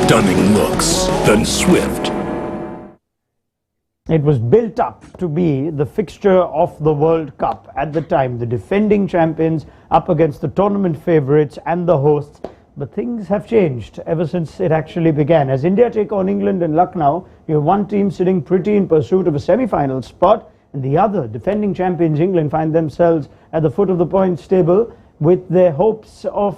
stunning looks, then swift. It was built up to be the fixture of the World Cup at the time. The defending champions up against the tournament favourites and the hosts. But things have changed ever since it actually began. As India take on England in Lucknow, you have one team sitting pretty in pursuit of a semi-final spot, and the other, defending champions England, find themselves at the foot of the points table with their hopes of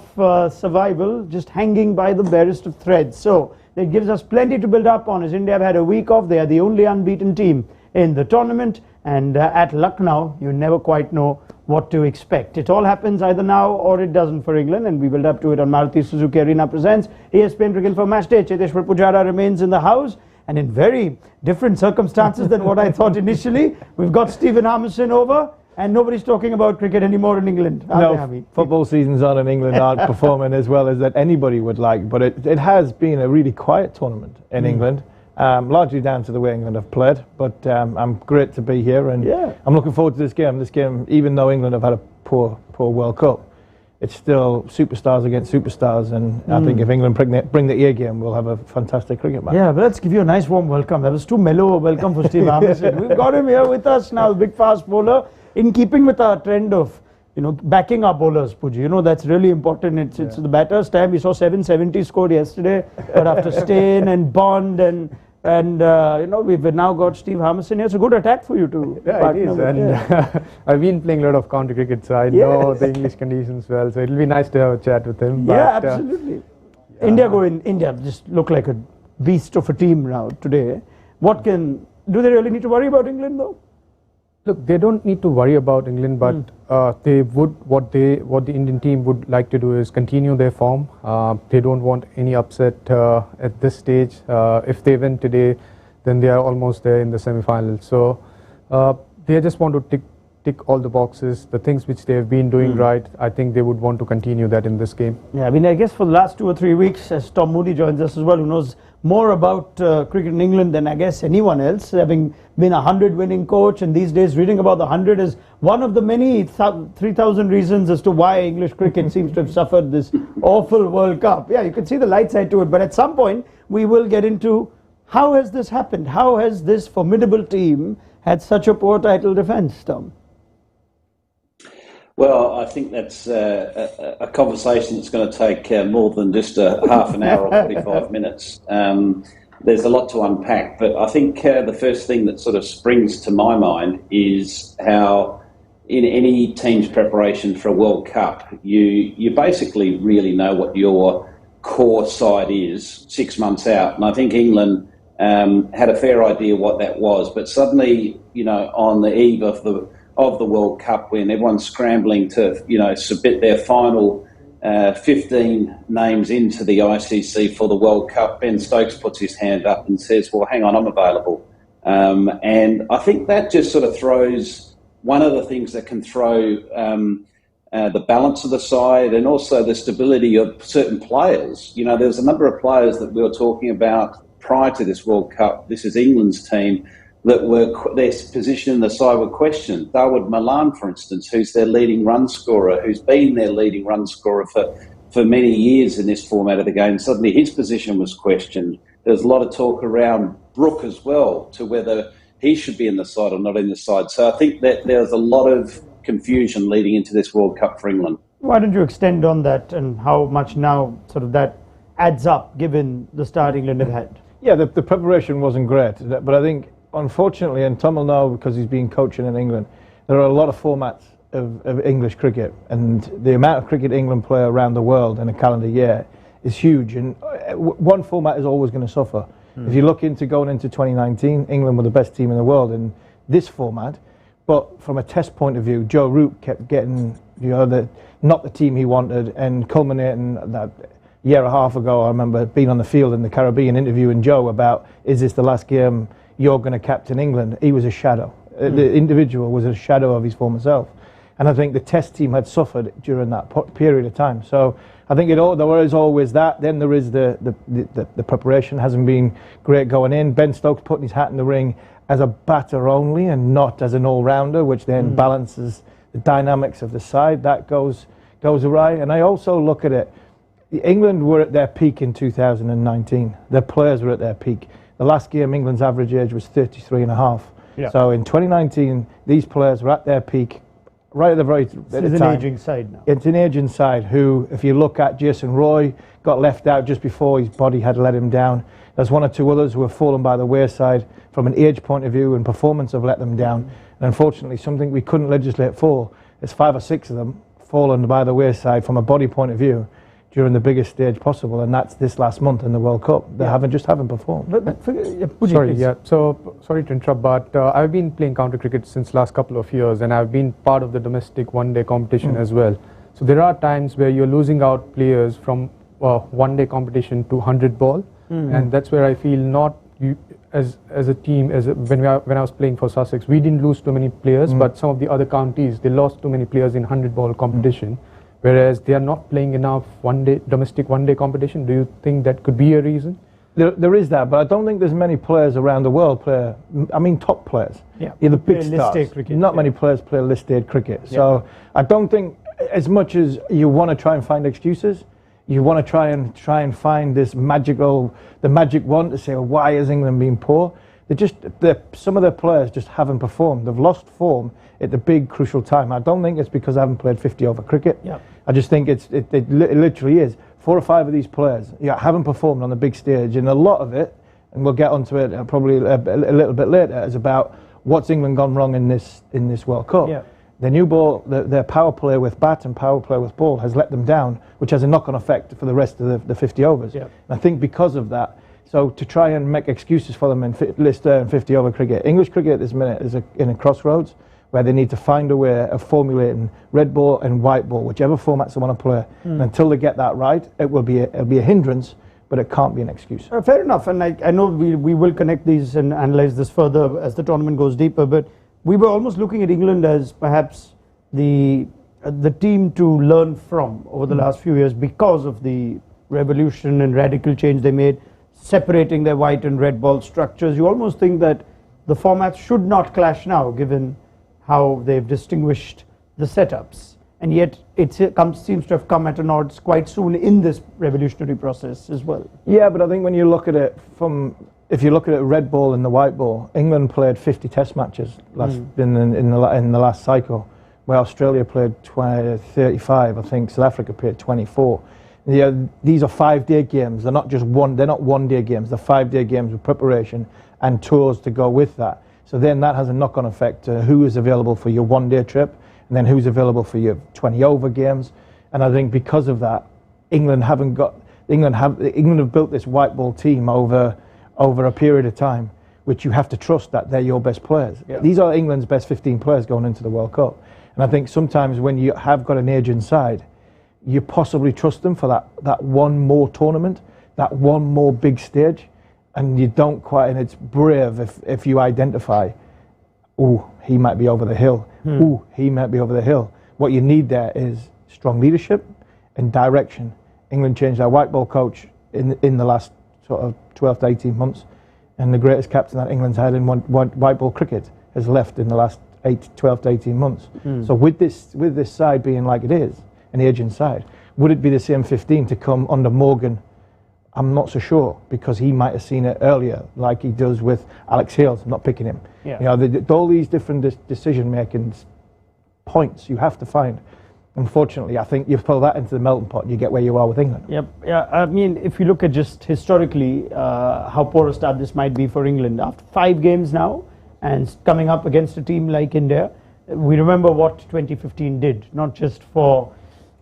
survival just hanging by the barest of threads. So that gives us plenty to build up on, as India have had a week off. They are the only unbeaten team in the tournament, and at Lucknow you never quite know what to expect. It all happens either now or it doesn't for England, and we build up to it on Maruti Suzuki Arena presents ESPN Cricket for Matchday. Cheteshwar Pujara remains in the house, and in very different circumstances than what I thought initially. We've got Stephen Harmison over, and nobody's talking about cricket anymore in England. No, football season's on in England aren't performing as well as that anybody would like, but it has been a really quiet tournament in England, largely down to the way England have played, but I'm great to be here, and I'm looking forward to this game. This game, even though England have had a poor World Cup, it's still superstars against superstars, and I think if England bring the A game, we'll have a fantastic cricket match. Yeah, but let's give you a nice warm welcome. That was too mellow a welcome for Steve Harmison. We've got him here with us now, big fast bowler, in keeping with our trend of, you know, backing our bowlers, Puji. You know, that's really important. It's the batter's time. We saw 770 scored yesterday, but after Steyn and Bond and you know, we've now got Steve Harmison here. It's a good attack for you to partner with. And I've been playing a lot of county cricket, so I know the English conditions well. So it'll be nice to have a chat with him. Yeah, absolutely. India just look like a beast of a team now today. Do they really need to worry about England though? Look, they don't need to worry about England, but what the Indian team would like to do is continue their form. They don't want any upset at this stage. If they win today, then they are almost there in the semi-finals. So they just want to tick all the boxes, the things which they have been doing right. I think they would want to continue that in this game. Yeah, I mean, I guess for the last 2 or 3 weeks, as Tom Moody joins us as well, who knows more about cricket in England than I guess anyone else, having been a 100-winning coach, and these days reading about the 100 is one of the many 3,000 reasons as to why English cricket seems to have suffered this awful World Cup. Yeah, you can see the light side to it, but at some point we will get into how has this happened? How has this formidable team had such a poor title defence, Tom? Well, I think that's a conversation that's going to take more than just a half an hour or 45 minutes. There's a lot to unpack, but I think the first thing that sort of springs to my mind is how in any team's preparation for a World Cup, you basically really know what your core side is 6 months out. And I think England had a fair idea what that was, but suddenly, you know, on the eve of the World Cup, when everyone's scrambling to, you know, submit their final 15 names into the ICC for the World Cup, Ben Stokes puts his hand up and says, well, hang on, I'm available. And I think that just sort of throws one of the things that can throw the balance of the side and also the stability of certain players. You know, there's a number of players that we were talking about prior to this World Cup. This is England's team that their position in the side were questioned. Dawood Malan, for instance, who's their leading run scorer, who's been their leading run scorer for many years in this format of the game, suddenly his position was questioned. There's a lot of talk around Brook as well, to whether he should be in the side or not in the side. So I think that there's a lot of confusion leading into this World Cup for England. Why don't you extend on that and how much now sort of that adds up given the start England have had? Yeah, the preparation wasn't great, but I think unfortunately, and Tom will know because he's been coaching in England, there are a lot of formats of English cricket, and the amount of cricket England play around the world in a calendar year is huge, and one format is always going to suffer. If you look into going into 2019, England were the best team in the world in this format, but from a test point of view, Joe Root kept getting, you know, not the team he wanted, and culminating that year and a half ago, I remember being on the field in the Caribbean interviewing Joe about, is this the last game you're going to captain England? He was a shadow. The individual was a shadow of his former self. And I think the test team had suffered during that period of time. So I think there is always that. Then there is the preparation hasn't been great going in. Ben Stokes putting his hat in the ring as a batter only and not as an all-rounder, which then balances the dynamics of the side. That goes awry. And I also look at it, England were at their peak in 2019. Their players were at their peak. The last game, England's average age was 33 and a half. Yeah. So in 2019, these players were at their peak, right at the very It's an aging side now. It's an aging side who, if you look at Jason Roy, got left out just before his body had let him down. There's one or two others who have fallen by the wayside from an age point of view, and performance have let them down. And unfortunately, something we couldn't legislate for, there's 5 or 6 of them fallen by the wayside from a body point of view during the biggest stage possible, and that's this last month in the World Cup. They haven't performed. So sorry to interrupt, but I've been playing county cricket since last couple of years, and I've been part of the domestic one-day competition as well. So there are times where you're losing out players from one-day competition to 100 ball, and that's where I feel not you as a team. When I was playing for Sussex, we didn't lose too many players, but some of the other counties, they lost too many players in 100 ball competition. Whereas they are not playing enough domestic one-day competition. Do you think that could be a reason? There is that, but I don't think there's many players around the world top players. Yeah, the big stars. Cricket, not many players play listed cricket. So I don't think, as much as you want to try and find excuses, you want to try and find the magic one to say, well, why is England being poor? Some of their players just haven't performed. They've lost form at the big crucial time. I don't think it's because they haven't played 50 over cricket. Yeah. I just think it literally is. 4 or 5 of these players haven't performed on the big stage, and a lot of it, and we'll get onto it probably a little bit later, is about what's England gone wrong in this World Cup. Yeah. Their new ball, their power play with bat and power play with ball has let them down, which has a knock-on effect for the rest of the 50 overs. Yeah. And I think because of that, so to try and make excuses for them in Lister and 50 over cricket, English cricket at this minute is in a crossroads where they need to find a way of formulating red ball and white ball, whichever formats they want to play. And until they get that right, it'll be a hindrance, but it can't be an excuse. Fair enough, and I know we will connect these and analyse this further as the tournament goes deeper, but we were almost looking at England as perhaps the team to learn from over the last few years because of the revolution and radical change they made, separating their white and red ball structures. You almost think that the formats should not clash now, given how they've distinguished the setups, and yet it seems to have come at an odds quite soon in this revolutionary process as well. Yeah, but I think when you look at it if you look at it, red ball and the white ball, England played 50 Test matches in the last cycle, where Australia played 35, I think. South Africa played 24. These are 5-day games. They're not just they're not one-day games. They're 5-day games with preparation and tours to go with that. So then that has a knock-on effect to who is available for your one-day trip, and then who's available for your 20-over games. And I think because of that, England have built this white ball team over a period of time, which you have to trust that they're your best players. Yeah. These are England's best 15 players going into the World Cup. And I think sometimes when you have got an aging side, you possibly trust them for that one more tournament, that one more big stage, and you don't quite, and it's brave if you identify, oh, he might be over the hill, oh, he might be over the hill. What you need there is strong leadership and direction. England changed their white ball coach in the last sort of 12 to 18 months, and the greatest captain that England's had in white ball cricket has left in the last 12 to 18 months. So with this side being like it is, an aging side, would it be the same 15 to come under Morgan? I'm not so sure, because he might have seen it earlier, like he does with Alex Hales. I'm not picking him. Yeah. All these different decision-making points you have to find. Unfortunately, I think you pull that into the melting pot and you get where you are with England. Yep. Yeah. I mean, if you look at just historically how poor a start this might be for England after 5 games now, and coming up against a team like India, we remember what 2015 did, not just for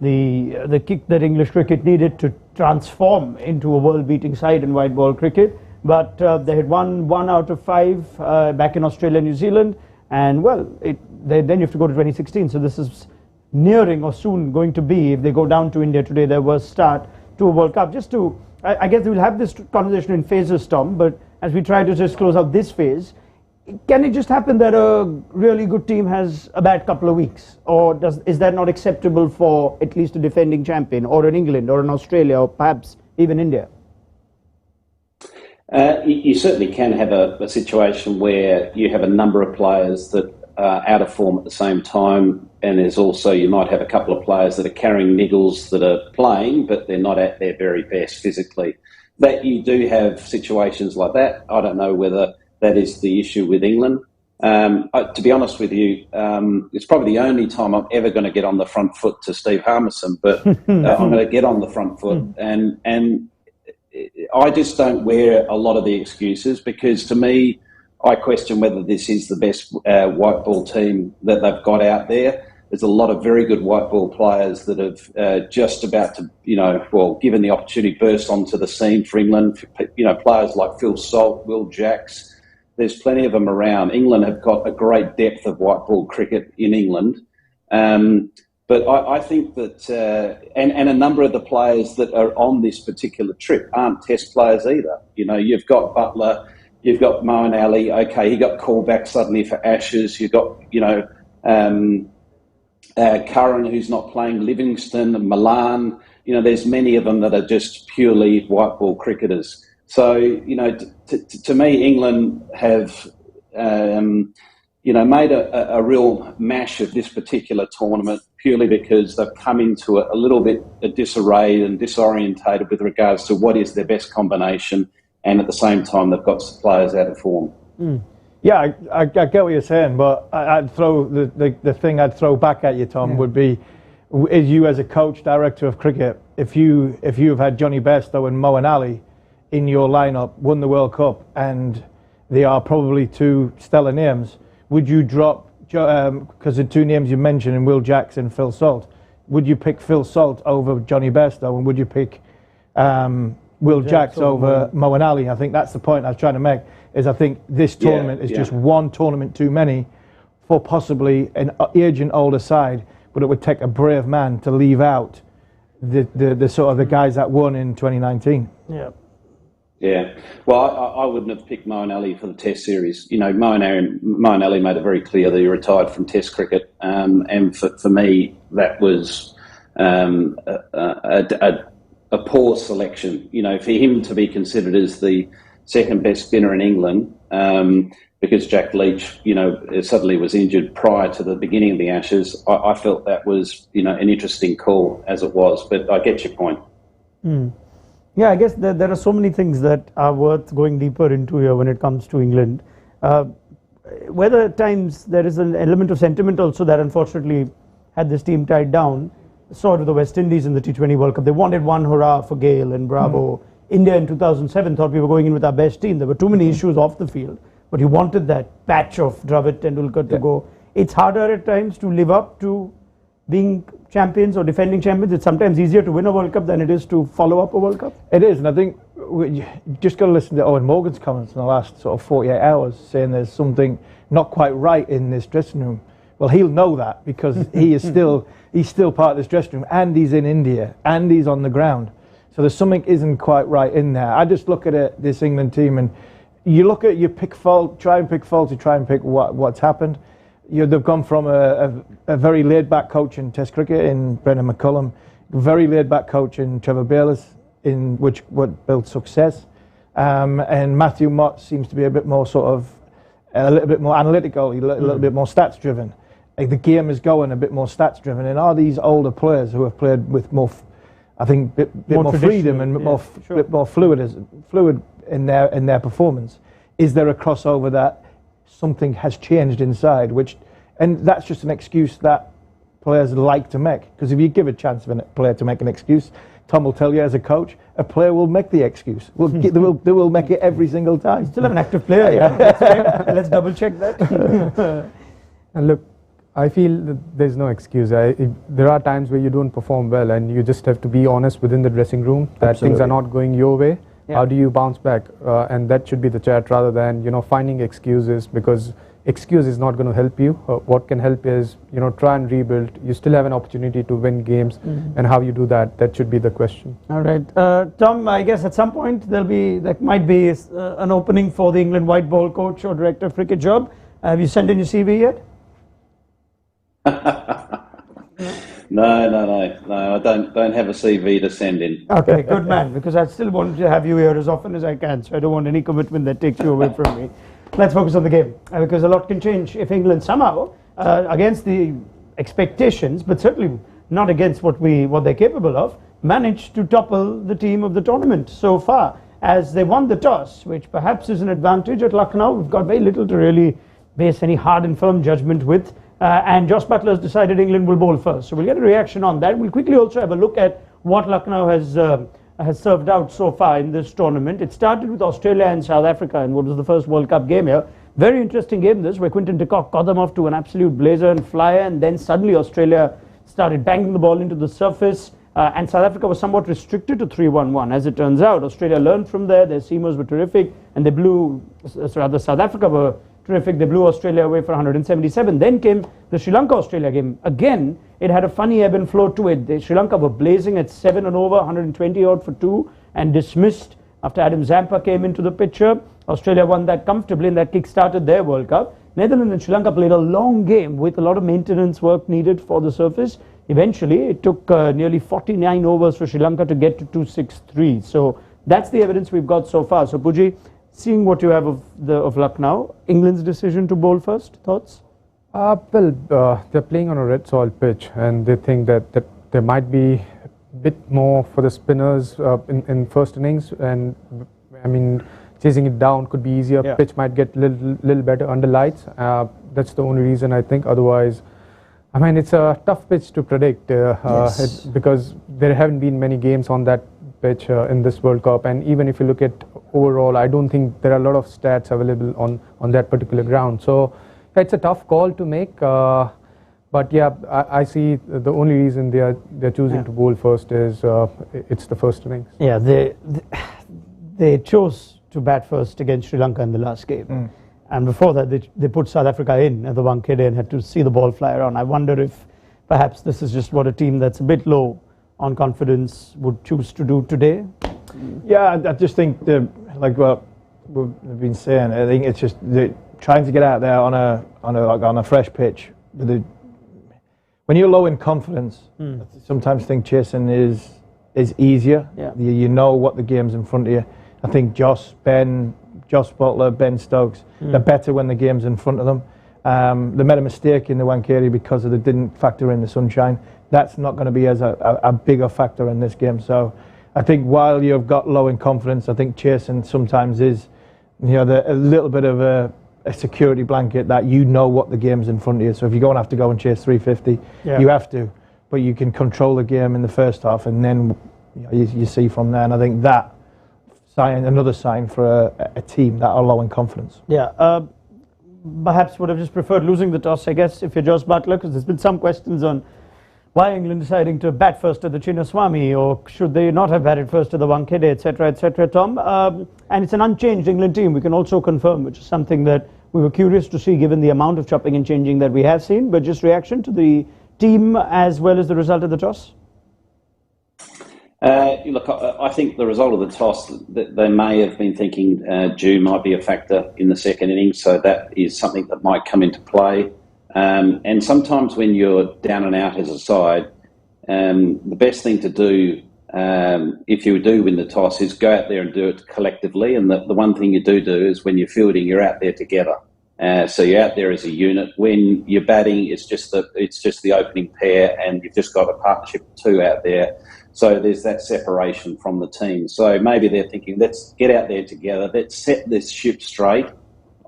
the kick that English cricket needed to transform into a world-beating side in white ball cricket, but they had won 1 out of 5 back in Australia, New Zealand, and well, then you have to go to 2016. So this is nearing or soon going to be, if they go down to India today, their worst start to a World Cup. Just to, I guess we'll have this conversation in phases, Tom, but as we try to just close out this phase, can it just happen that a really good team has a bad couple of weeks? Or is that not acceptable for at least a defending champion, or in England, or in Australia, or perhaps even India? You certainly can have a situation where you have a number of players that out of form at the same time, and there's also, you might have a couple of players that are carrying niggles that are playing, but they're not at their very best physically. That you do have situations like that. I don't know whether that is the issue with England. To be honest with you, it's probably the only time I'm ever going to get on the front foot to Steve Harmison, but I'm going to get on the front foot, and I just don't wear a lot of the excuses, because to me, I question whether this is the best white ball team that they've got out there. There's a lot of very good white ball players that have just about to, given the opportunity, burst onto the scene for England. Players like Phil Salt, Will Jacks. There's plenty of them around. England have got a great depth of white ball cricket in England. But I think that, and a number of the players that are on this particular trip aren't Test players either. You've got Butler, you've got Moeen Ali. Okay, he got called back suddenly for Ashes. You've got, Curran, who's not playing, Livingston, and Milan. There's many of them that are just purely white ball cricketers. So, to me, England have, made a real mash of this particular tournament purely because they've come into it a little bit disarrayed and disorientated with regards to what is their best combination, and at the same time they've got players out of form. Yeah, I get what you're saying, but I'd throw the thing I'd throw back at you, Tom, would be, is you as a coach, director of cricket, if you've had Johnny Bairstow and Moeen Ali in your lineup, won the World Cup, and they are probably two stellar names, would you drop, because the two names you mentioned, in Will Jacks and Phil Salt, would you pick Phil Salt over Johnny Bairstow, and would you pick Will Jacks over Moeen Ali? I think that's the point I was trying to make, is I think this tournament is just one tournament too many for possibly an aging older side, but it would take a brave man to leave out the sort of the guys that won in 2019. Yeah, well, I wouldn't have picked Moeen Ali for the Test series. Moeen Ali made it very clear that he retired from Test cricket, and for me, that was a poor selection. For him to be considered as the second best spinner in England, because Jack Leach, suddenly was injured prior to the beginning of the Ashes. I felt that was, an interesting call as it was, but I get your point. Yeah, I guess there are so many things that are worth going deeper into here when it comes to England. Whether at times there is an element of sentiment also that unfortunately had this team tied down. Saw it with the West Indies in the T20 World Cup. They wanted one hurrah for Gale and Bravo. India in 2007 thought we were going in with our best team. There were too many issues off the field, but he wanted that patch of Dravid, Tendulkar to go. It's harder at times to live up to being champions or defending champions. It's sometimes easier to win a World Cup than it is to follow up a World Cup. It is, and I think you just got to listen to Owen Morgan's comments in the last sort of 48 hours saying there's something not quite right in this dressing room. Well, he'll know that because he's still part of this dressing room, and he's in India, and he's on the ground. So there's something isn't quite right in there. I just look at this England team, and you pick fault, try and pick fault, you try and pick what's happened. They've gone from a very laid-back coach in Test cricket in Brendan McCullum, very laid-back coach in Trevor Bayliss, in what built success, and Matthew Mott seems to be a bit more a little bit more analytical, a little bit more stats-driven. The game is going a bit more stats-driven, and are these older players who have played with more, I think, bit more freedom and bit more fluid in their performance? Is there a crossover that something has changed inside, and that's just an excuse that players like to make, because if you give a chance of a player to make an excuse, Tom will tell you as a coach, a player will make the excuse. They will make it every single time. Still have an active player, let's double check that. And look, I feel that there's no excuse. There are times where you don't perform well, and you just have to be honest within the dressing room that things are not going your way. How do you bounce back? And that should be the chat rather than finding excuses, because excuse is not going to help you. What can help is try and rebuild. You still have an opportunity to win games, and how you do that should be the question. All right, Tom. I guess at some point there might be an opening for the England white ball coach or director of cricket job. Have you sent in your CV yet? No, I don't have a CV to send in. Okay, good man, because I still want to have you here as often as I can, so I don't want any commitment that takes you away from me. let's focus on the game because a lot can change if England somehow, against the expectations, but certainly not against what they're capable of, managed to topple the team of the tournament so far, as they won the toss, which perhaps is an advantage at Lucknow. We've got very little to really base any hard and firm judgment with, and Josh Butler has decided England will bowl first. So we'll get a reaction on that. We'll quickly also have a look at what Lucknow has served out so far in this tournament. It started with Australia and South Africa in what was the first World Cup game here. Very interesting game this, where Quinton de Kock got them off to an absolute blazer and flyer, and then suddenly Australia started banging the ball into the surface, and South Africa was somewhat restricted to 3-1-1. As it turns out, Australia learned from there. Their seamers were terrific, and they blew, rather South Africa were terrific. They blew Australia away for 177. Then came the Sri Lanka-Australia game. Again, it had a funny ebb and flow to it. Sri Lanka were blazing at 7 and over, 120 odd for 2, and dismissed after Adam Zampa came into the picture. Australia won that comfortably, and that kick-started their World Cup. Netherlands and Sri Lanka played a long game with a lot of maintenance work needed for the surface. Eventually, it took nearly 49 overs for Sri Lanka to get to 263. So that's the evidence we've got so far. So Puji, seeing what you have of Lucknow, England's decision to bowl first, thoughts? Well, they're playing on a red soil pitch, and they think that there might be a bit more for the spinners in first innings, and I mean, chasing it down could be easier. Yeah. Pitch might get a little better under lights. That's the only reason, I think. Otherwise, I mean, it's a tough pitch to predict yes. Because there haven't been many games on that pitch in this World Cup, and even if you look at overall, I don't think there are a lot of stats available on that particular ground. So it's a tough call to make. But yeah, I see the only reason they're choosing to bowl first is it's the first innings. Yeah, they chose to bat first against Sri Lanka in the last game. And before that, they put South Africa in at the Wankhede and had to see the ball fly around. I wonder if perhaps this is just what a team that's a bit low on confidence would choose to do today. Yeah, I just think, like what we've been saying, I think it's just trying to get out there on a fresh pitch. When you're low in confidence, I sometimes think chasing is easier. Yeah. You know what the game's in front of you. I think Josh Butler, Ben Stokes, they're better when the game's in front of them. They made a mistake in the Wankhede because they didn't factor in the sunshine. That's not going to be as a bigger factor in this game. So I think while you've got low in confidence, I think chasing sometimes is, a little bit of a security blanket that you know what the game's in front of you. So if you're going to have to go and chase 350, you have to. But you can control the game in the first half, and then you see from there. And I think that another sign for a team that are low in confidence. Yeah, perhaps would have just preferred losing the toss, I guess, if you're Josh Butler, because there's been some questions on why England deciding to bat first at the Chinnaswamy, or should they not have batted first at the Wankhede, etc., Tom. And it's an unchanged England team, we can also confirm, which is something that we were curious to see given the amount of chopping and changing that we have seen. But just reaction to the team as well as the result of the toss? Look, I think the result of the toss, they may have been thinking Dew might be a factor in the second innings, so that is something that might come into play. And sometimes when you're down and out as a side, the best thing to do, if you do win the toss, is go out there and do it collectively. And the one thing you do is when you're fielding, you're out there together. So you're out there as a unit. When you're batting, it's just the opening pair, and you've just got a partnership of two out there. So there's that separation from the team. So maybe they're thinking, let's get out there together. Let's set this ship straight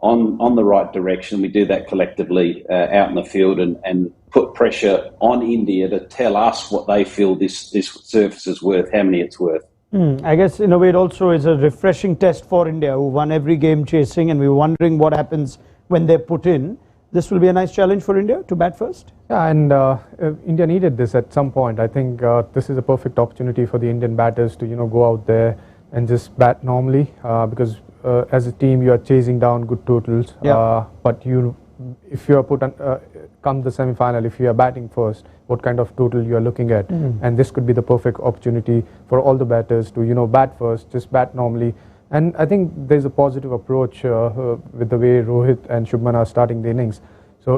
on the right direction. We do that collectively out in the field and put pressure on India to tell us what they feel this surface is worth, how many it's worth. I guess in a way it also is a refreshing test for India, who won every game chasing, and we were wondering what happens when they're put in. This will be a nice challenge for India to bat first. Yeah, and India needed this at some point. I think this is a perfect opportunity for the Indian batters to go out there and just bat normally, because as a team you are chasing down good totals. Yeah. But if you are put on, come the semi-final, if you are batting first, what kind of total you are looking at? And this could be the perfect opportunity for all the batters to bat first, just bat normally. And I think there's a positive approach with the way Rohit and Shubman are starting the innings. So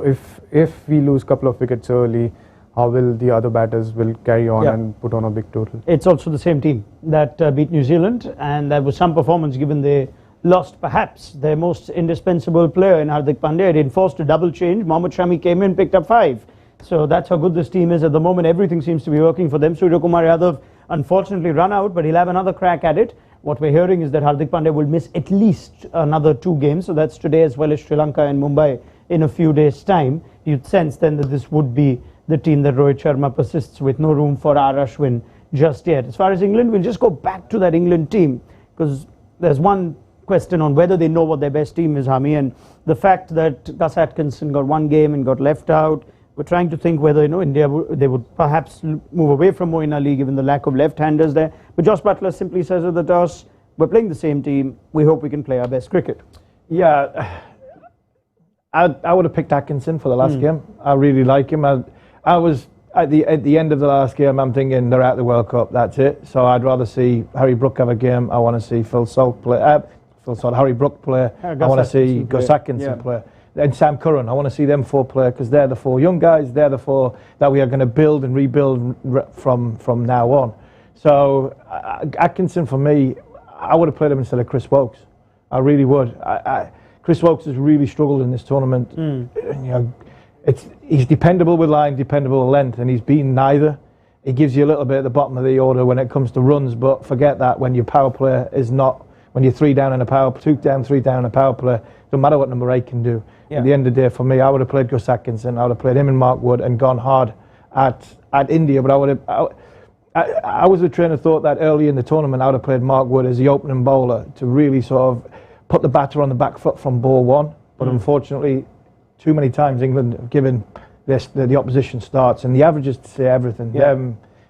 if we lose a couple of wickets early, how will the other batters will carry on and put on a big total? It's also the same team that beat New Zealand, and that was some performance given they lost perhaps their most indispensable player in Hardik Pandya. It enforced a double change. Mohammad Shami came in, picked up 5. So that's how good this team is at the moment. Everything seems to be working for them. Surya Kumar Yadav unfortunately run out, but he'll have another crack at it. What we're hearing is that Hardik Pandya will miss at least another 2 games. So that's today as well as Sri Lanka and Mumbai in a few days' time. You'd sense then that this would be the team that Rohit Sharma persists with. No room for R. Ashwin just yet. As far as England, we'll just go back to that England team, because there's one question on whether they know what their best team is, Harmy, and the fact that Gus Atkinson got 1 game and got left out. We're trying to think whether, India they would perhaps move away from Moeen Ali given the lack of left-handers there. But Josh Butler simply says at the toss, we're playing the same team. We hope we can play our best cricket. Yeah, I would have picked Atkinson for the last game. I really like him. I was at the end of the last game. I'm thinking they're out of the World Cup. That's it. So I'd rather see Harry Brook have a game. I want to see Harry Brook play. I want to see Gus Atkinson play. And Sam Curran, I want to see them 4 play, because they're the 4 young guys. They're the 4 that we are going to build and rebuild from now on. So Atkinson, for me, I would have played him instead of Chris Woakes. I really would. Chris Woakes has really struggled in this tournament. He's dependable with line, dependable with length, and he's been neither. He gives you a little bit at the bottom of the order when it comes to runs, but forget that when your power play is not, when you're 3 down in a power, 2 down, 3 down in a power play, no matter what number 8 can do. Yeah. At the end of the day, for me, I would have played Gus Atkinson. I would have played him and Mark Wood and gone hard at India. But I was the train of thought that early in the tournament I would have played Mark Wood as the opening bowler to really sort of put the batter on the back foot from ball 1. But unfortunately, too many times England have given the opposition starts, and the averages to say everything. Yeah.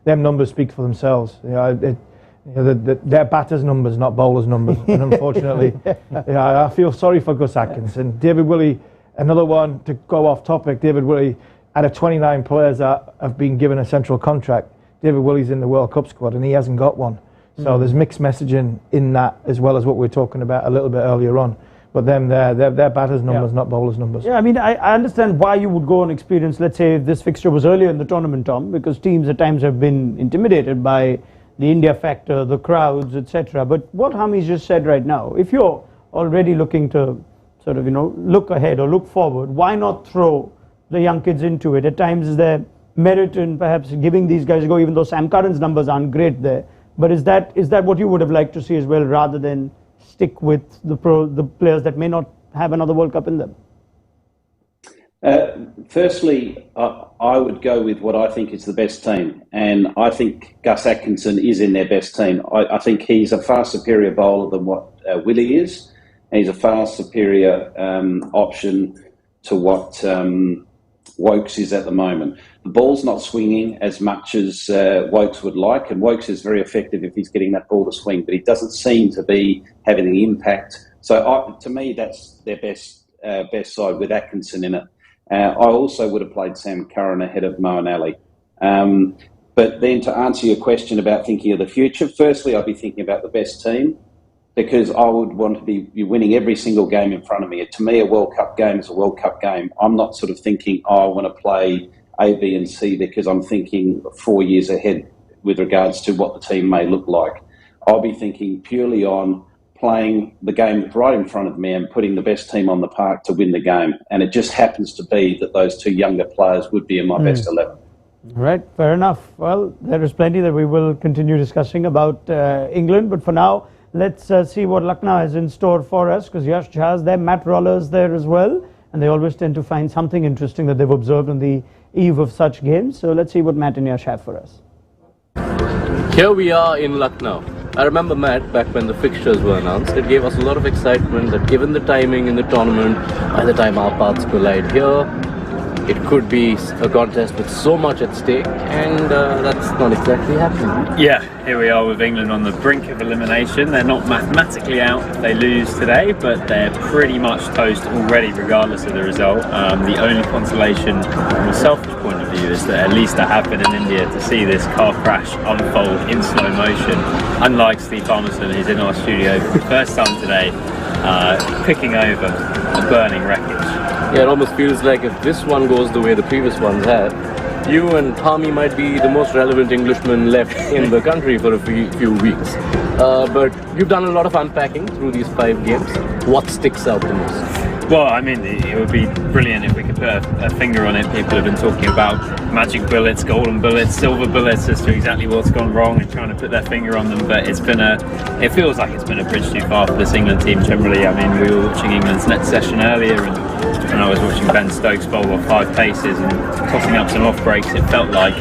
Them numbers speak for themselves. Their batters' numbers, not bowlers' numbers. And unfortunately, I feel sorry for Gus Atkinson. David Willey, another one to go off topic. David Willey, out of 29 players that have been given a central contract, David Willey's in the World Cup squad and he hasn't got one. So there's mixed messaging in that, as well as what we were talking about a little bit earlier on. But their batters' numbers, not bowlers' numbers. Yeah, I mean, I understand why you would go on experience. Let's say if this fixture was earlier in the tournament, Tom, because teams at times have been intimidated by the India factor, the crowds, etc. But what Hami's just said right now, if you're already looking to sort of, look ahead or look forward, why not throw the young kids into it? At times is there merit in perhaps giving these guys a go, even though Sam Curran's numbers aren't great there. But is that what you would have liked to see as well, rather than stick with the players that may not have another World Cup in them? Firstly, I would go with what I think is the best team, and I think Gus Atkinson is in their best team. I think he's a far superior bowler than what Willie is, and he's a far superior option to what Woakes is at the moment. The ball's not swinging as much as Woakes would like, and Woakes is very effective if he's getting that ball to swing, but he doesn't seem to be having the impact. So to me, that's their best side with Atkinson in it. I also would have played Sam Curran ahead of Moeen Ali. But then to answer your question about thinking of the future, firstly, I'd be thinking about the best team, because I would want to be winning every single game in front of me. To me, a World Cup game is a World Cup game. I'm not sort of thinking, I want to play A, B and C, because I'm thinking 4 years ahead with regards to what the team may look like. I'll be thinking purely on playing the game right in front of me and putting the best team on the park to win the game. And it just happens to be that those 2 younger players would be in my best 11. Right, fair enough. Well, there is plenty that we will continue discussing about England, but for now, let's see what Lucknow has in store for us, because Yash Jha's there, Matt Roller's there as well, and they always tend to find something interesting that they've observed on the eve of such games. So let's see what Matt and Yash have for us. Here we are in Lucknow. I remember, Matt, back when the fixtures were announced, it gave us a lot of excitement that given the timing in the tournament, by the time our paths collide here, it could be a contest with so much at stake, and that's not exactly happening. Yeah, here we are with England on the brink of elimination. They're not mathematically out if they lose today, but they're pretty much toast already regardless of the result. The only consolation from a selfish point of view is that at least I have been in India to see this car crash unfold in slow motion. Unlike Steve Harmison, who's in our studio for the first time today, picking over a burning wreckage. Yeah, it almost feels like if this one goes the way the previous ones had, you and Harmy might be the most relevant Englishmen left in the country for a few weeks. But you've done a lot of unpacking through these 5 games. What sticks out the most? Well, I mean, it would be brilliant if we could put a finger on it. People have been talking about magic bullets, golden bullets, silver bullets as to exactly what's gone wrong and trying to put their finger on them. But it feels like it's been a bridge too far for this England team generally. I mean, we were watching England's net session earlier, and I was watching Ben Stokes bowl off 5 paces and tossing up some off breaks. It felt like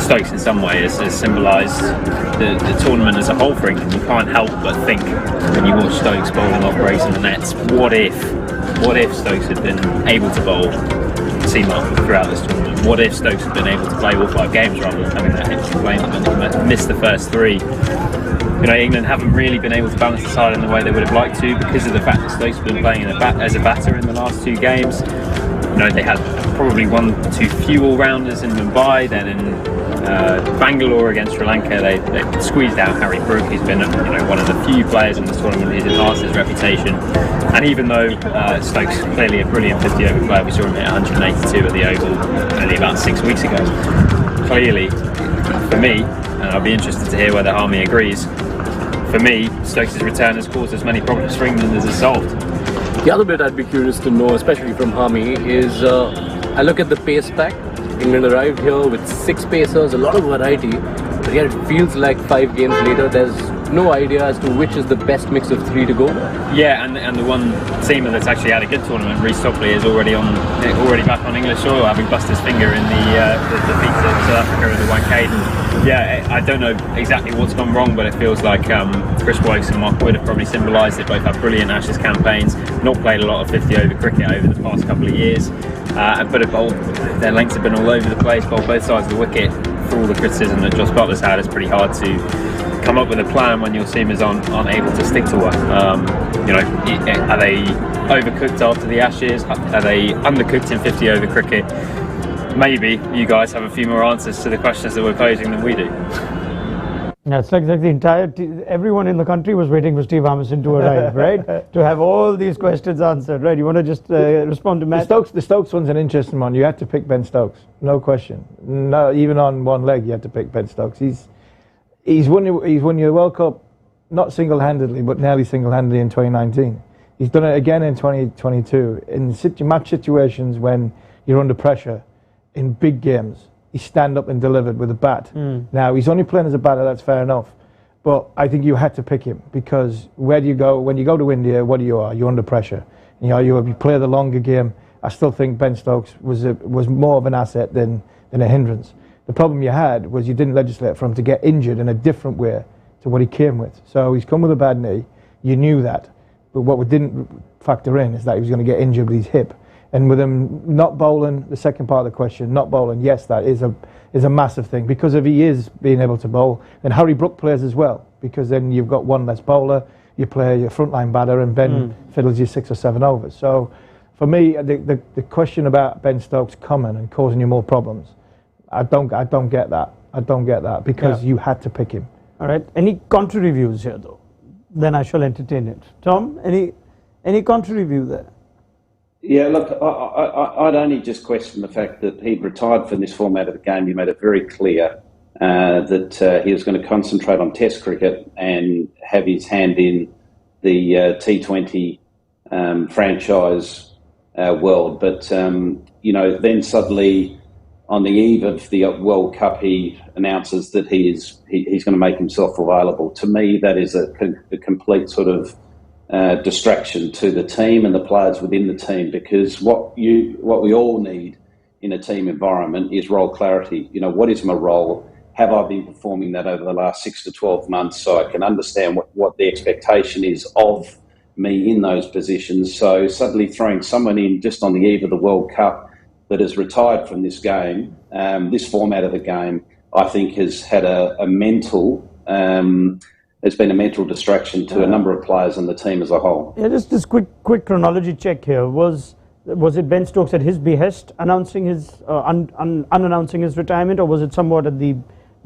Stokes in some ways has symbolised the tournament as a whole for England. You can't help but think when you watch Stokes bowling off breaks in the nets, what if Stokes had been able to bowl seam-up throughout this tournament? What if Stokes had been able to play all 5 games rather than having that hip complaint and missed the first 3? You know, England haven't really been able to balance the side in the way they would have liked to because of the fact that Stokes has been playing as a batter in the last 2 games. You know, they had probably 1 too few all-rounders in Mumbai, then in Bangalore against Sri Lanka they squeezed out Harry Brook. He's been one of the few players in this tournament who's enhanced his reputation, and even though Stokes is clearly a brilliant 50 over player, we saw him hit 182 at the Oval only about 6 weeks ago. Clearly, for me, and I'll be interested to hear whether Harmy agrees, for me, Stokes' return has caused as many problems for England as it's solved. The other bit I'd be curious to know, especially from Harmy, is I look at the pace pack. England arrived here with 6 pacers, a lot of variety, but yet it feels like 5 games later there's no idea as to which is the best mix of 3 to go. Yeah, and the one seamer that's actually had a good tournament, Reece Topley, is already back on English soil, having busted his finger in the defeat at South Africa in the Wankhede. Yeah, I don't know exactly what's gone wrong, but it feels like Chris Woakes and Mark Wood have probably symbolised it. Both had brilliant Ashes campaigns, not played a lot of 50 over cricket over the past couple of years, but their lengths have been all over the place, bowled both sides of the wicket. For all the criticism that Joss Buttler's had, it's pretty hard to come up with a plan when your seamers aren't able to stick to one. Are they overcooked after the Ashes? Are they undercooked in 50 over cricket? Maybe you guys have a few more answers to the questions that we're posing than we do. Yeah, it's like the entire everyone in the country was waiting for Steve Harmison to arrive, right? To have all these questions answered, right? You want to just respond to Matt? The Stokes one's an interesting one. You had to pick Ben Stokes, no question. No, even on one leg, you had to pick Ben Stokes. He's won you the World Cup, not single-handedly, but nearly single-handedly in 2019. He's done it again in 2022 in match situations when you're under pressure in big games. He stand up and delivered with a bat. Now, he's only playing as a batter, that's fair enough. But I think you had to pick him because where do you go? When you go to India, what are? You're under pressure. You play the longer game. I still think Ben Stokes was more of an asset than a hindrance. The problem you had was you didn't legislate for him to get injured in a different way to what he came with. So he's come with a bad knee. You knew that. But what we didn't factor in is that he was going to get injured with his hip. And with him not bowling, the second part of the question, not bowling, yes, that is a massive thing. Because if he is being able to bowl, then Harry Brook plays as well. Because then you've got one less bowler, you play your frontline batter, and Ben fiddles you 6 or 7 overs. So for me, the question about Ben Stokes coming and causing you more problems, I don't get that. I don't get that because you had to pick him. All right. Any contrary views here, though? Then I shall entertain it. Tom, any contrary view there? Yeah, look, I'd only just question the fact that he'd retired from this format of the game. He made it very clear that he was going to concentrate on Test cricket and have his hand in the T20 franchise world. But, then suddenly on the eve of the World Cup, he announces that he's going to make himself available. To me, that is a complete sort of distraction to the team and the players within the team, because what we all need in a team environment is role clarity. What is my role? Have I been performing that over the last 6 to 12 months so I can understand what the expectation is of me in those positions? So suddenly throwing someone in just on the eve of the World Cup that has retired from this game, this format of the game, I think has had a mental there's been a mental distraction to a number of players and the team as a whole. Yeah, just this quick chronology check here. Was it Ben Stokes at his behest announcing his unannouncing his retirement, or was it somewhat at the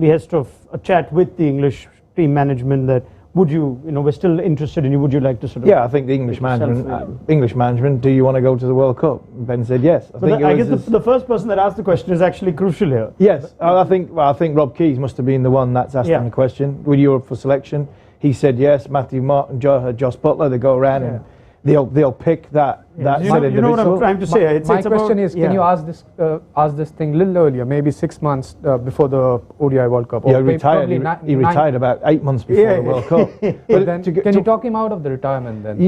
behest of a chat with the English team management that would you, we're still interested in you, would you like to sort of... Yeah, I think the English management, do you want to go to the World Cup? Ben said yes. I guess the first person that asked the question is actually crucial here. Yes, I think Rob Keys must have been the one that's asked him the question. Would you up for selection? He said yes. Matthew Martin, Josh Butler, they go around and they'll pick that said individual. You know what I'm trying to say? My question is, can you ask this thing a little earlier, maybe 6 months before the ODI World Cup? Yeah, he retired about 8 months before the World Cup. But then, can you talk him out of the retirement then?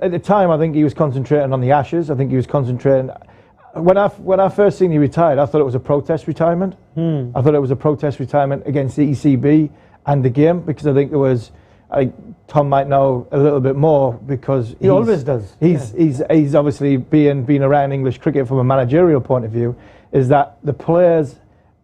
At the time, I think he was concentrating on the Ashes. I think he was concentrating... When I first seen he retired, I thought it was a protest retirement. I thought it was a protest retirement against the ECB and the game, because I think there was... Tom might know a little bit more because he always does. He's obviously been around English cricket from a managerial point of view. Is that the players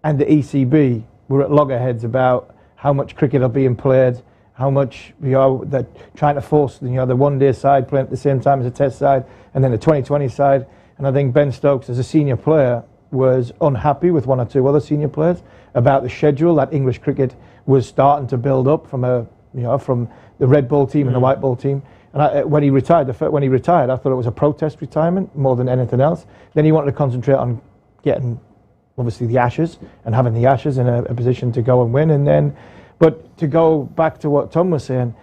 and the ECB were at loggerheads about how much cricket are being played, how much they're trying to force the one-day side playing at the same time as the Test side, and then the 2020 side. And I think Ben Stokes, as a senior player, was unhappy with one or two other senior players about the schedule that English cricket was starting to build up from from the red ball team and the white ball team. And when he retired, I thought it was a protest retirement more than anything else. Then he wanted to concentrate on getting, obviously, the Ashes and having the Ashes in a position to go and win. But to go back to what Tom was saying,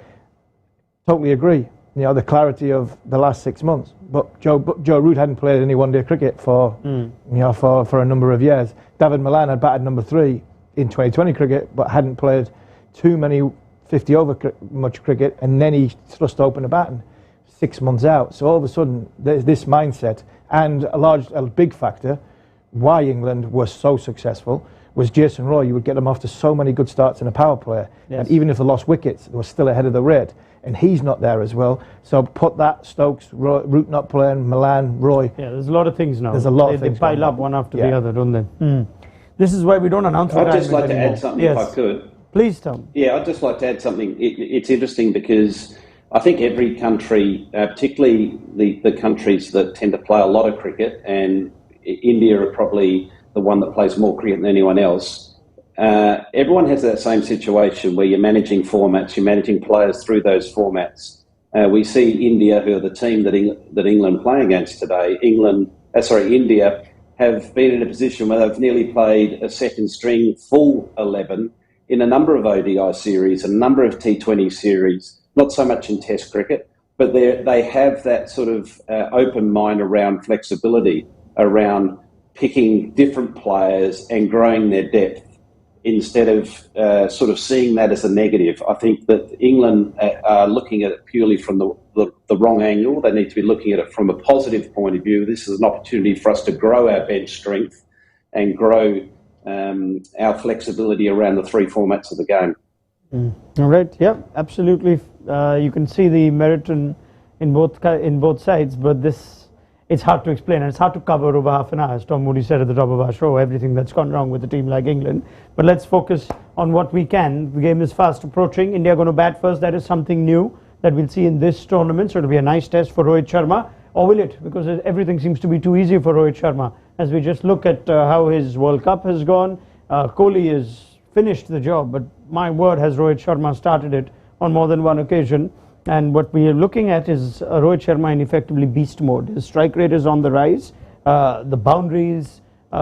totally agree. The clarity of the last 6 months. But Joe Root hadn't played any one-day cricket for a number of years. David Milan had batted number 3 in 2020 cricket, but hadn't played too many 50 over much cricket, and then he thrust open the batting 6 months out. So all of a sudden, there's this mindset, and a big factor why England was so successful was Jason Roy. You would get them off to so many good starts in a power play, and even if they lost wickets, they were still ahead of the rate. And he's not there as well. So put that Stokes, Root not playing, Milan, Roy. Yeah, there's a lot of things now. There's a lot of things. They pile up one after the other, don't they? This is why we don't announce. I'd just like to add something if I could. Please, Tom. Yeah, I'd just like to add something. It's interesting because I think every country, particularly the countries that tend to play a lot of cricket, and India are probably the one that plays more cricket than anyone else, everyone has that same situation where you're managing formats, you're managing players through those formats. We see India, who are the team that England play against today, India have been in a position where they've nearly played a second string full 11 in a number of ODI series, a number of T20 series, not so much in Test cricket, but they have that sort of open mind around flexibility, around picking different players and growing their depth instead of sort of seeing that as a negative. I think that England are looking at it purely from the wrong angle. They need to be looking at it from a positive point of view. This is an opportunity for us to grow our bench strength and grow our flexibility around the 3 formats of the game. All right. Yeah, absolutely. You can see the merit in both sides, but it's hard to explain, and it's hard to cover over half an hour. As Tom Moody said at the top of our show, everything that's gone wrong with a team like England. But let's focus on what we can. The game is fast approaching. India are going to bat first. That is something new that we'll see in this tournament. So it'll be a nice test for Rohit Sharma. Or will it? Because everything seems to be too easy for Rohit Sharma. As we just look at how his World Cup has gone, Kohli has finished the job, but my word, has Rohit Sharma started it on more than one occasion. And what we are looking at is Rohit Sharma in effectively beast mode. His strike rate is on the rise. The boundaries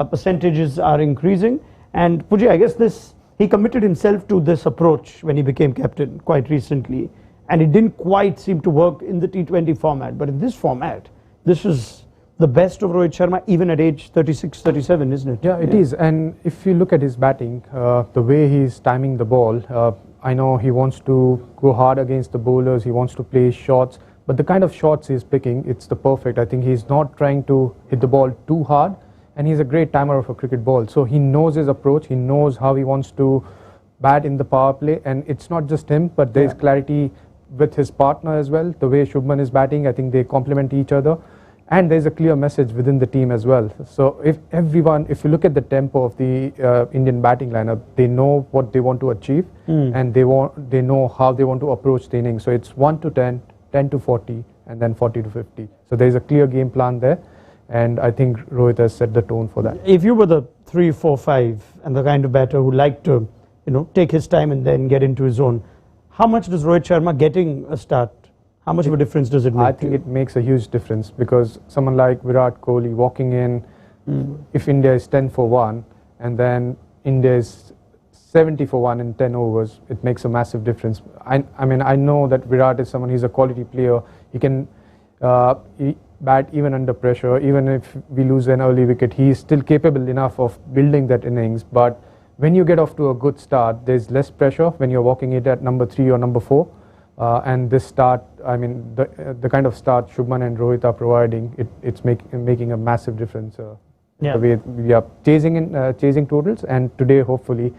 percentages are increasing. And Puji, I guess he committed himself to this approach when he became captain quite recently. And it didn't quite seem to work in the T20 format. But in this format, this is the best of Rohit Sharma, even at age 36, 37, isn't it? Yeah, it is. And if you look at his batting, the way he's timing the ball, I know he wants to go hard against the bowlers, he wants to play shots, but the kind of shots he's picking, it's the perfect. I think he's not trying to hit the ball too hard, and he's a great timer of a cricket ball. So he knows his approach, he knows how he wants to bat in the power play, and it's not just him, but there's clarity with his partner as well. The way Shubman is batting, I think they complement each other. And there's a clear message within the team as well. So if you look at the tempo of the Indian batting lineup, they know what they want to achieve, and they know how they want to approach the innings. So it's 1 to 10, 10 to 40, and then 40 to 50. So there's a clear game plan there, and I think Rohit has set the tone for that. If you were the 3, 4, 5, and the kind of batter who liked to, take his time and then get into his zone, How much does Rohit Sharma getting a start, how much of a difference does it make? I think it makes a huge difference, because someone like Virat Kohli walking in, if India is 10 for 1 and then India is 70 for 1 in 10 overs, it makes a massive difference. I mean, I know that Virat is someone, he's a quality player. He can bat even under pressure. Even if we lose an early wicket, he is still capable enough of building that innings. But when you get off to a good start, there's less pressure when you're walking it at number 3 or number 4. And this start, I mean, the kind of start Shubman and Rohit are providing, it's making a massive difference. We are chasing totals, and today hopefully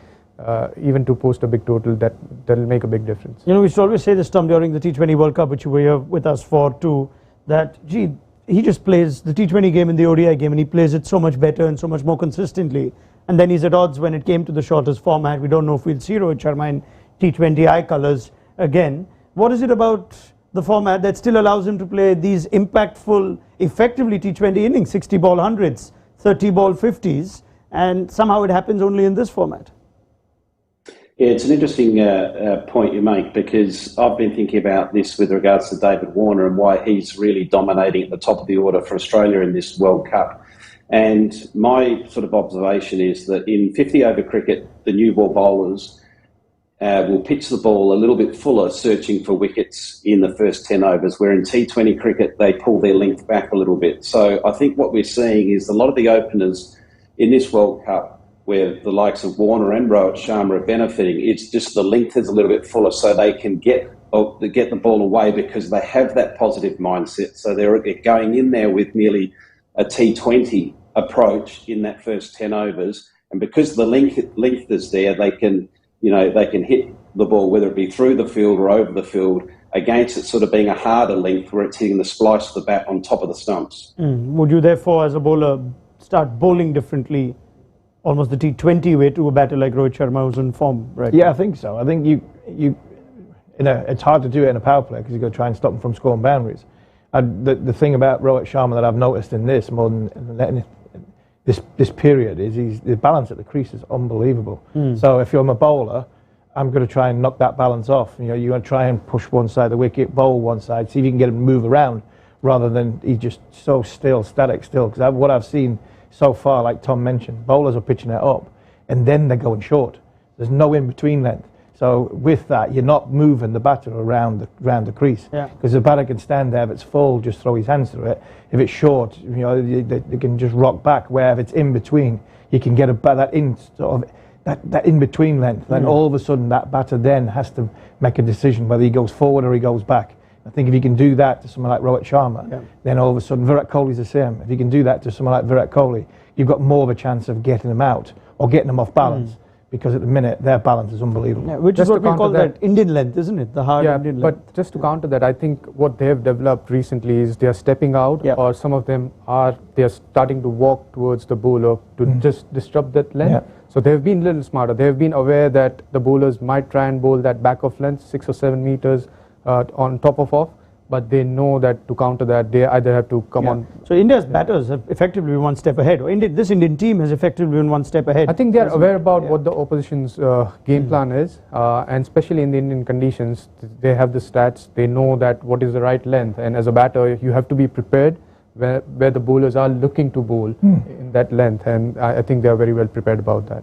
even to post a big total, that'll make a big difference. You know, we should always say this, Tom, during the T20 World Cup, which you were here with us for too, that gee, he just plays the T20 game and the ODI game, and he plays it so much better and so much more consistently. And then he's at odds when it came to the shortest format. We don't know if we'll see Rohit Sharma in T20 eye colours again. What is it about the format that still allows him to play these impactful, effectively T20 innings, 60-ball hundreds, 30-ball 50s, and somehow it happens only in this format? Yeah, it's an interesting point you make, because I've been thinking about this with regards to David Warner and why he's really dominating at the top of the order for Australia in this World Cup. And my sort of observation is that in 50-over cricket, the new ball bowlers will pitch the ball a little bit fuller, searching for wickets in the first 10 overs, where in T20 cricket, they pull their length back a little bit. So I think what we're seeing is a lot of the openers in this World Cup, where the likes of Warner and Rohit Sharma are benefiting, it's just the length is a little bit fuller, so they can get the ball away because they have that positive mindset. So they're going in there with nearly a T20 approach in that first 10 overs, and because the length is there, they can hit the ball, whether it be through the field or over the field, against it sort of being a harder length where it's hitting the splice of the bat on top of the stumps. Would you therefore, as a bowler, start bowling differently, almost the T20 way, to a batter like Rohit Sharma who's in form right now? I think so. I think it's hard to do it in a power play because you've got to try and stop them from scoring boundaries. The thing about Rohit Sharma that I've noticed in this more than this period is the balance at the crease is unbelievable. So if I'm a bowler, I'm going to try and knock that balance off. You know, you're going to try and push one side of the wicket, bowl one side, see if you can get him to move around, rather than he's just so static still. Because what I've seen so far, like Tom mentioned, bowlers are pitching it up and then they're going short. There's no in between length. So with that, you're not moving the batter around the crease, because the batter can stand there. If it's full, just throw his hands through it. If it's short, you know, they can just rock back. Where if it's in between, you can get that in between length. Then all of a sudden, that batter then has to make a decision whether he goes forward or he goes back. I think if you can do that to someone like Rohit Sharma, then all of a sudden Virat Kohli's the same. If you can do that to someone like Virat Kohli, you've got more of a chance of getting them out or getting them off balance. Because at the minute, their balance is unbelievable. Yeah, which is what we call that Indian length, isn't it? The hard Indian length. But just to counter that, I think what they've developed recently is they are stepping out, or some of them they are starting to walk towards the bowler to just disrupt that length. So they've been a little smarter. They've been aware that the bowlers might try and bowl that back of length, 6 or 7 meters on top of off. But they know that to counter that, they either have to come on. So India's batters have effectively been one step ahead. Or this Indian team has effectively been one step ahead. I think they are aware about what the opposition's game plan is, and especially in the Indian conditions, they have the stats. They know that what is the right length, and as a batter, you have to be prepared where the bowlers are looking to bowl in that length, and I think they are very well prepared about that.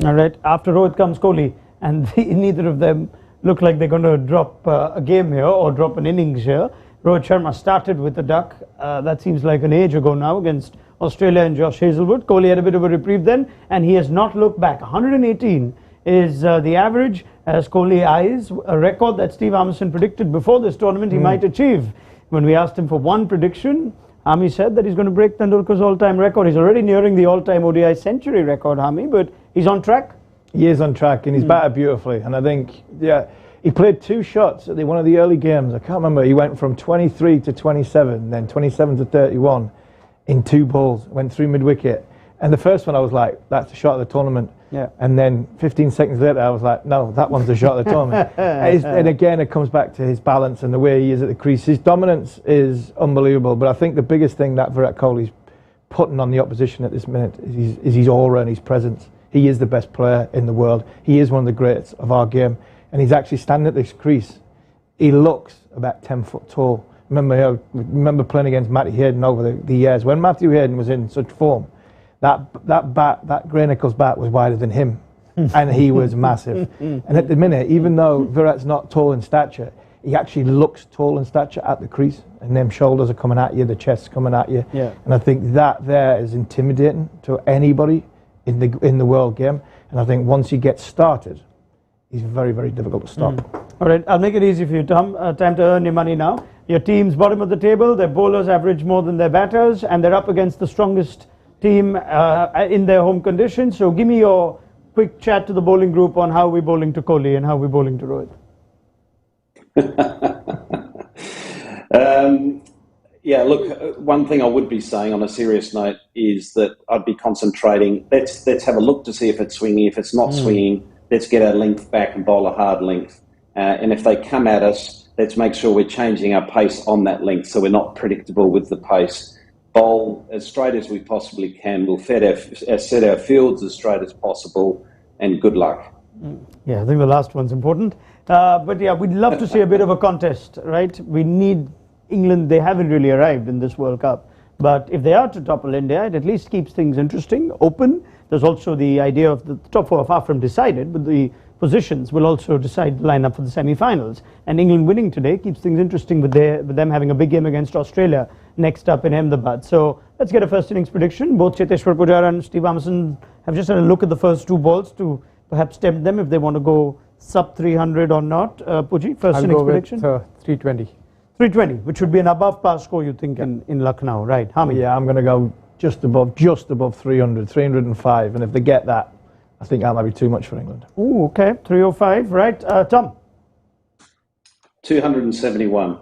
All right. After Rohit comes Kohli, and neither of them look like they're going to drop a game here or drop an innings here. Rohit Sharma started with the duck. That seems like an age ago now against Australia and Josh Hazlewood. Kohli had a bit of a reprieve then, and he has not looked back. 118 is the average as Kohli eyes a record that Steve Harmison predicted before this tournament he might achieve. When we asked him for one prediction, Harmy said that he's going to break Tendulkar's all-time record. He's already nearing the all-time ODI century record, Harmy, but he's on track. He is on track, and he's batted beautifully. And I think, he played 2 shots at one of the early games. I can't remember. He went from 23 to 27, then 27 to 31 in 2 balls. Went through mid-wicket. And the first one, I was like, that's the shot of the tournament. And then 15 seconds later, I was like, no, that one's the shot of the tournament. And again, it comes back to his balance and the way he is at the crease. His dominance is unbelievable. But I think the biggest thing that Virat Kohli's putting on the opposition at this minute is his aura and his presence. He is the best player in the world. He is one of the greats of our game. and he's actually standing at this crease, he looks about 10 foot tall. Remember playing against Matty Hayden over the years. When Matthew Hayden was in such form, that Grey Nichols bat was wider than him, and he was massive. And at the minute, even though Virat's not tall in stature, he actually looks tall in stature at the crease, and them shoulders are coming at you, the chest's coming at you. Yeah. And I think that there is intimidating to anybody in the world game. And I think once he gets started, he's very, very difficult to stop. All right, I'll make it easy for you, Tom. Time to earn your money now. Your team's bottom of the table. Their bowlers average more than their batters, and they're up against the strongest team in their home conditions. So give me your quick chat to the bowling group on how we're bowling to Kohli and how we're bowling to Rohit. Yeah, look, one thing I would be saying on a serious note is that I'd be concentrating. Let's have a look to see if it's swinging. If it's not swinging, let's get our length back and bowl a hard length. And if they come at us, let's make sure we're changing our pace on that length so we're not predictable with the pace. Bowl as straight as we possibly can. We'll set our fields as straight as possible, and good luck. Yeah, I think the last one's important. But yeah, we'd love to see a bit of a contest, right? We need England. They haven't really arrived in this World Cup. But if they are to topple India, it at least keeps things interesting, open. There's also the idea of the top four are far from decided, but the positions will also decide the lineup for the semi-finals. And England winning today keeps things interesting with them having a big game against Australia next up in Ahmedabad. So let's get a first innings prediction. Both Cheteshwar Pujara and Steve Harmison have just had a look at the first two balls to perhaps tempt them if they want to go sub 300 or not. Puji, first innings prediction? 320. 320, which would be an above par score, you think, in Lucknow, right? Harmy? Yeah, I'm going to go just above 300, 305. And if they get that, I think that might be too much for England. Ooh, okay, 305, right. Tom? 271.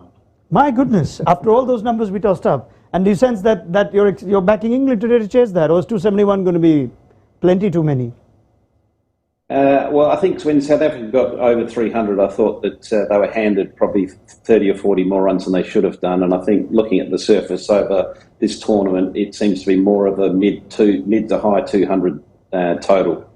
My goodness, after all those numbers we tossed up. And do you sense that you're backing England today to chase that? Or is 271 going to be plenty too many? Well, I think when South Africa got over 300, I thought that they were handed probably 30 or 40 more runs than they should have done. And I think looking at the surface over this tournament, it seems to be more of a mid to high 200 total.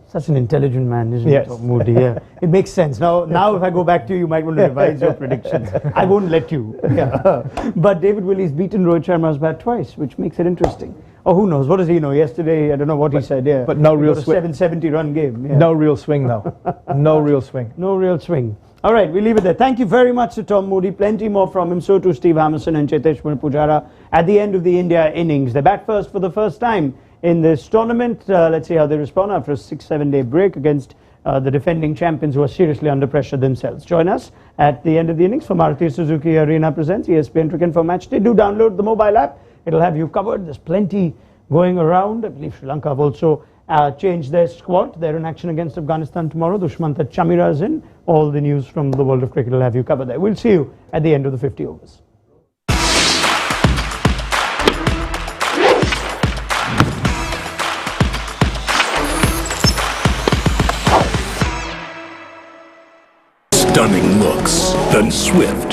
Such an intelligent man, isn't it, Moody? Yeah, it makes sense. Now, if I go back to you, you might want to revise your predictions. I won't let you. Yeah. But David Willey's beaten Rohit Sharma's bat twice, which makes it interesting. Oh, who knows? What does he know? Yesterday, I don't know what he said. Yeah, but no real swing. 770-run game. Yeah. No real swing, though. No real swing. No real swing. All right, we'll leave it there. Thank you very much to Tom Moody. Plenty more from him. So to Steve Harmison and Cheteshwar Pujara at the end of the India innings. They bat first for the first time in this tournament. Let's see how they respond after a 6-7 day break against the defending champions who are seriously under pressure themselves. Join us at the end of the innings for Maruti Suzuki Arena presents ESPN Cricket for Matchday. Do download the mobile app. It'll have you covered. There's plenty going around. I believe Sri Lanka have also changed their squad. They're in action against Afghanistan tomorrow. Dushmantha Chamira is in. All the news from the world of cricket will have you covered there. We'll see you at the end of the 50 overs. Stunning looks, then swift,